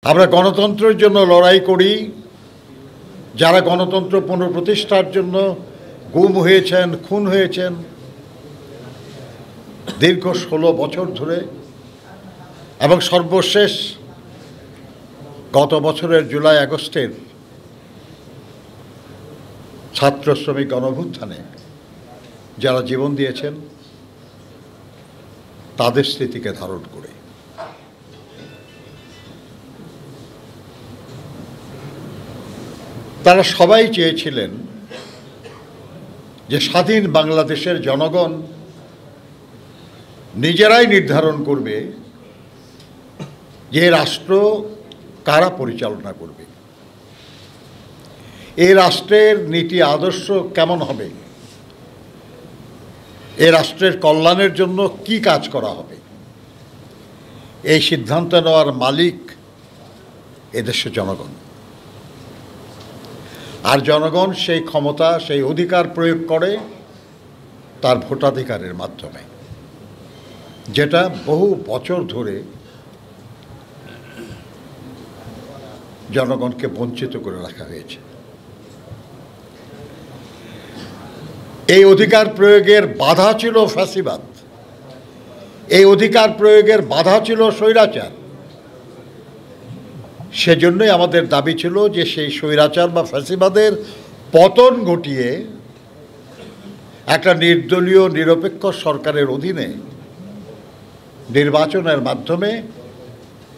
আমরা গণতন্ত্রের জন্য লড়াই করি, যারা গণতন্ত্র পুনঃপ্রতিষ্ঠার জন্য গুম হয়েছেন, খুন হয়েছেন দীর্ঘ 16 বছর ধরে, এবং সর্বশেষ গত বছরের জুলাই আগস্টের ছাত্র শ্রমিক গণঅভ্যুত্থানে যারা জীবন দিয়েছেন তাদের স্মৃতিকে ধারণ করে। তারা সবাই চেয়েছিলেন যে স্বাধীন বাংলাদেশের জনগণ নিজেরাই নির্ধারণ করবে যে রাষ্ট্র কারা পরিচালনা করবে, এই রাষ্ট্রের নীতি আদর্শ কেমন হবে, এই রাষ্ট্রের কল্যাণের জন্য কি কাজ করা হবে, এই সিদ্ধান্ত নেওয়ার মালিক এদেশের জনগণ। আর জনগণ সেই ক্ষমতা, সেই অধিকার প্রয়োগ করে তার ভোটাধিকারের মাধ্যমে, যেটা বহু বছর ধরে জনগণকে বঞ্চিত করে রাখা হয়েছে। এই অধিকার প্রয়োগের বাধা ছিল ফ্যাসিবাদ, এই অধিকার প্রয়োগের বাধা ছিল স্বৈরাচার। সেজন্যই আমাদের দাবি ছিল যে সেই স্বৈরাচার বা ফ্যাসিবাদের পতন ঘটিয়ে একটা নির্দলীয় নিরপেক্ষ সরকারের অধীনে নির্বাচনের মাধ্যমে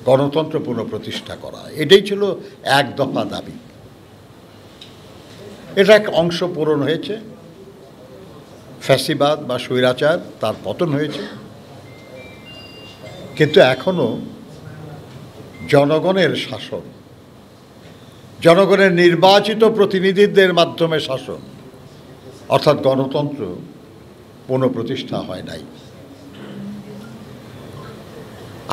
গণতন্ত্র পুনঃপ্রতিষ্ঠা করা। এটাই ছিল এক দফা দাবি। এটা এক অংশ পূরণ হয়েছে, ফ্যাসিবাদ বা স্বৈরাচার তার পতন হয়েছে, কিন্তু এখনও জনগণের শাসন, জনগণের নির্বাচিত প্রতিনিধিদের মাধ্যমে শাসন অর্থাৎ গণতন্ত্র পুনঃপ্রতিষ্ঠা হয় নাই।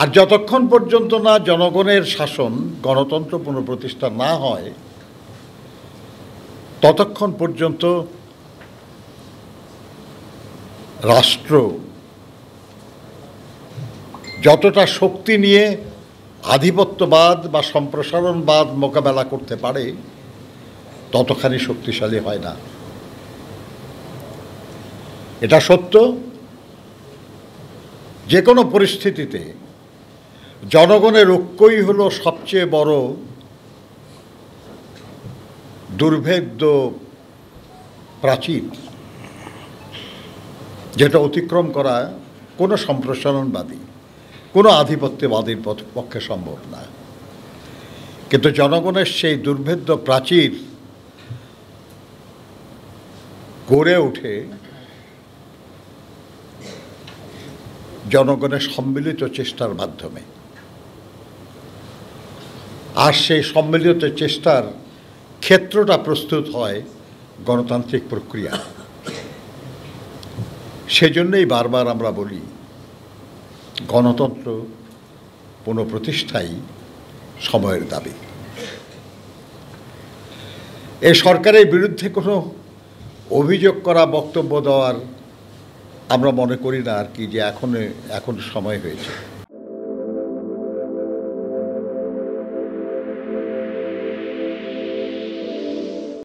আর যতক্ষণ পর্যন্ত না জনগণের শাসন, গণতন্ত্র পুনঃপ্রতিষ্ঠা না হয়, ততক্ষণ পর্যন্ত রাষ্ট্র যতটা শক্তি নিয়ে আধিপত্যবাদ বা সম্প্রসারণবাদ মোকাবেলা করতে পারে ততখানি শক্তিশালী হয় না। এটা সত্য, যে কোনো পরিস্থিতিতে জনগণের ঐক্যই হলো সবচেয়ে বড় দুর্ভেদ্য প্রাচীর, যেটা অতিক্রম করা কোনো সম্প্রসারণবাদী, কোনো আধিপত্যবাদীর পক্ষে সম্ভব না। কিন্তু জনগণের সেই দুর্ভেদ্য প্রাচীর গড়ে ওঠে জনগণের সম্মিলিত চেষ্টার মাধ্যমে। আর সেই সম্মিলিত চেষ্টার ক্ষেত্রটা প্রস্তুত হয় গণতান্ত্রিক প্রক্রিয়া। সেজন্যই বারবার আমরা বলি গণতন্ত্র পুনঃপ্রতিষ্ঠাই সময়ের দাবি। এই সরকারের বিরুদ্ধে কোনো অভিযোগ করা, বক্তব্য দেওয়ার আমরা মনে করি না আর কি যে এখন সময় হয়েছে।